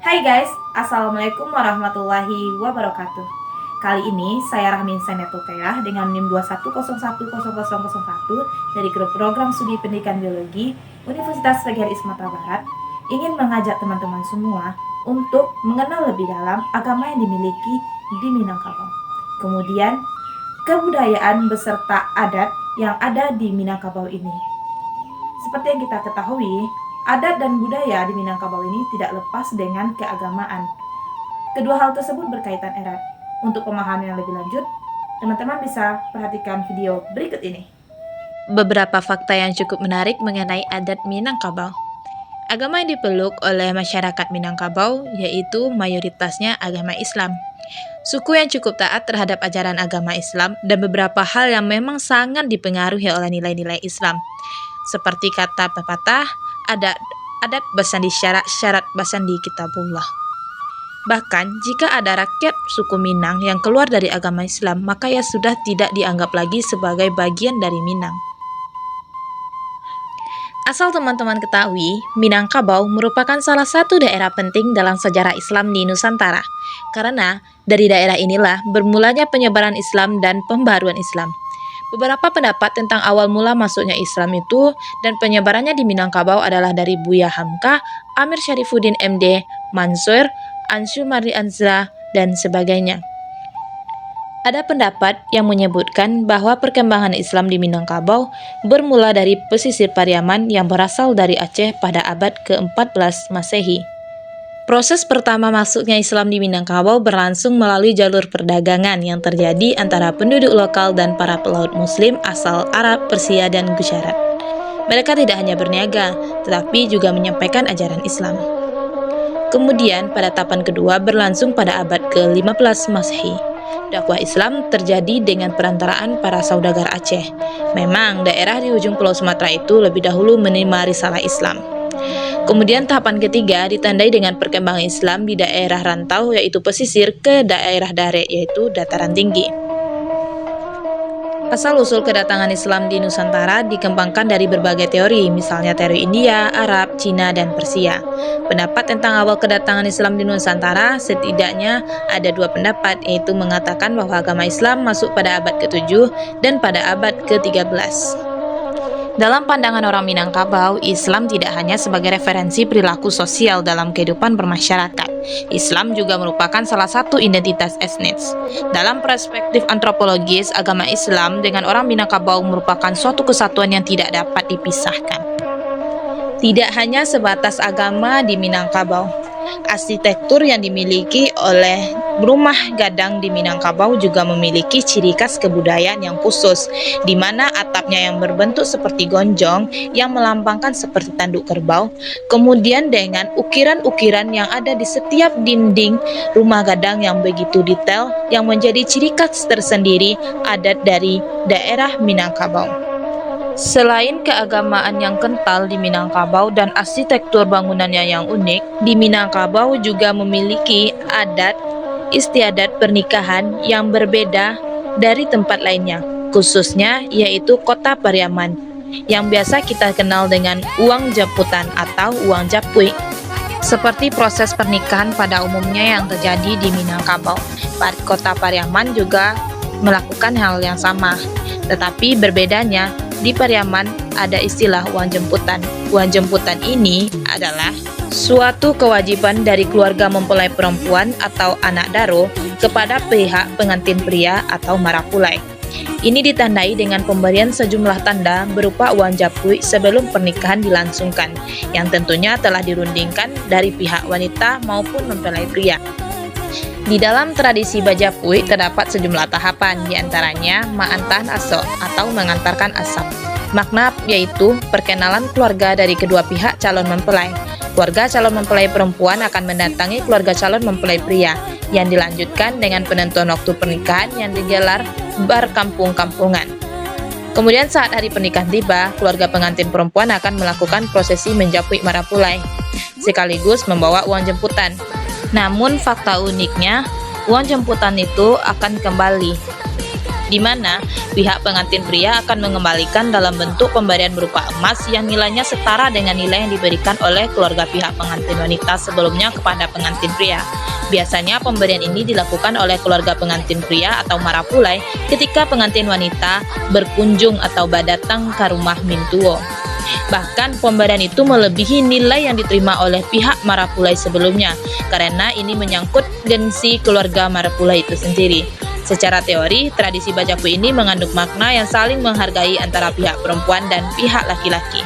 Hai guys, Assalamualaikum warahmatullahi wabarakatuh. Kali ini saya Rahmin Senetulkayah dengan NIM 2101001 dari grup program studi pendidikan biologi Universitas PGRI Sumatera Barat ingin mengajak teman-teman semua untuk mengenal lebih dalam agama yang dimiliki di Minangkabau. Kemudian, kebudayaan beserta adat yang ada di Minangkabau ini. Seperti yang kita ketahui, adat dan budaya di Minangkabau ini tidak lepas dengan keagamaan. Kedua hal tersebut berkaitan erat. Untuk pemahaman yang lebih lanjut, teman-teman bisa perhatikan video berikut ini. Beberapa fakta yang cukup menarik mengenai adat Minangkabau. Agama yang dipeluk oleh masyarakat Minangkabau yaitu mayoritasnya agama Islam. Suku yang cukup taat terhadap ajaran agama Islam dan beberapa hal yang memang sangat dipengaruhi oleh nilai-nilai Islam. Seperti kata pepatah, adat basandi syarat, syarat basandi kitabullah. Bahkan jika ada rakyat suku Minang yang keluar dari agama Islam, maka ia sudah tidak dianggap lagi sebagai bagian dari Minang. Asal teman-teman ketahui, Minangkabau merupakan salah satu daerah penting dalam sejarah Islam di Nusantara. Karena dari daerah inilah bermulanya penyebaran Islam dan pembaruan Islam. Beberapa pendapat tentang awal mula masuknya Islam itu dan penyebarannya di Minangkabau adalah dari Buya Hamka, Amir Syarifuddin MD, Mansur, Ansyu Mardi Anzra, dan sebagainya. Ada pendapat yang menyebutkan bahwa perkembangan Islam di Minangkabau bermula dari pesisir Pariaman yang berasal dari Aceh pada abad ke-14 Masehi. Proses pertama masuknya Islam di Minangkabau berlangsung melalui jalur perdagangan yang terjadi antara penduduk lokal dan para pelaut Muslim asal Arab, Persia, dan Gujarat. Mereka tidak hanya berniaga, tetapi juga menyampaikan ajaran Islam. Kemudian pada tahapan kedua berlangsung pada abad ke-15 Masehi. Dakwah Islam terjadi dengan perantaraan para saudagar Aceh. Memang daerah di ujung Pulau Sumatera itu lebih dahulu menerima risalah Islam. Kemudian tahapan ketiga ditandai dengan perkembangan Islam di daerah rantau yaitu pesisir ke daerah dare yaitu dataran tinggi. Asal-usul kedatangan Islam di Nusantara dikembangkan dari berbagai teori, misalnya teori India, Arab, Cina, dan Persia. Pendapat tentang awal kedatangan Islam di Nusantara setidaknya ada dua pendapat, yaitu mengatakan bahwa agama Islam masuk pada abad ke-7 dan pada abad ke-13. Dalam pandangan orang Minangkabau, Islam tidak hanya sebagai referensi perilaku sosial dalam kehidupan bermasyarakat. Islam juga merupakan salah satu identitas etnis. Dalam perspektif antropologis, agama Islam dengan orang Minangkabau merupakan suatu kesatuan yang tidak dapat dipisahkan. Tidak hanya sebatas agama di Minangkabau, arsitektur yang dimiliki oleh rumah gadang di Minangkabau juga memiliki ciri khas kebudayaan yang khusus, di mana atapnya yang berbentuk seperti gonjong yang melambangkan seperti tanduk kerbau, kemudian dengan ukiran-ukiran yang ada di setiap dinding rumah gadang yang begitu detail yang menjadi ciri khas tersendiri adat dari daerah Minangkabau. Selain keagamaan yang kental di Minangkabau dan arsitektur bangunannya yang unik, di Minangkabau juga memiliki adat istiadat pernikahan yang berbeda dari tempat lainnya, khususnya yaitu kota Pariaman, yang biasa kita kenal dengan uang jamputan atau uang japui. Seperti proses pernikahan pada umumnya yang terjadi di Minangkabau, kota Pariaman juga melakukan hal yang sama, tetapi berbedanya di Pariaman ada istilah uang jemputan. Uang jemputan ini adalah suatu kewajiban dari keluarga mempelai perempuan atau anak daro kepada pihak pengantin pria atau marapulai. Ini ditandai dengan pemberian sejumlah tanda berupa uang japui sebelum pernikahan dilangsungkan, yang tentunya telah dirundingkan dari pihak wanita maupun mempelai pria. Di dalam tradisi bajapui terdapat sejumlah tahapan, diantaranya ma'antan asok atau mengantarkan asap. Makna yaitu perkenalan keluarga dari kedua pihak calon mempelai. Keluarga calon mempelai perempuan akan mendatangi keluarga calon mempelai pria, yang dilanjutkan dengan penentuan waktu pernikahan yang digelar berkampung-kampungan. Kemudian saat hari pernikahan tiba, keluarga pengantin perempuan akan melakukan prosesi menjapui marapulai, sekaligus membawa uang jemputan. Namun fakta uniknya, uang jemputan itu akan kembali di mana pihak pengantin pria akan mengembalikan dalam bentuk pemberian berupa emas yang nilainya setara dengan nilai yang diberikan oleh keluarga pihak pengantin wanita sebelumnya kepada pengantin pria. Biasanya pemberian ini dilakukan oleh keluarga pengantin pria atau marapulai ketika pengantin wanita berkunjung atau datang ke rumah mintuo. Bahkan pemberian itu melebihi nilai yang diterima oleh pihak marapulai sebelumnya, karena ini menyangkut gengsi keluarga marapulai itu sendiri. Secara teori, tradisi bajaku ini mengandung makna yang saling menghargai antara pihak perempuan dan pihak laki-laki.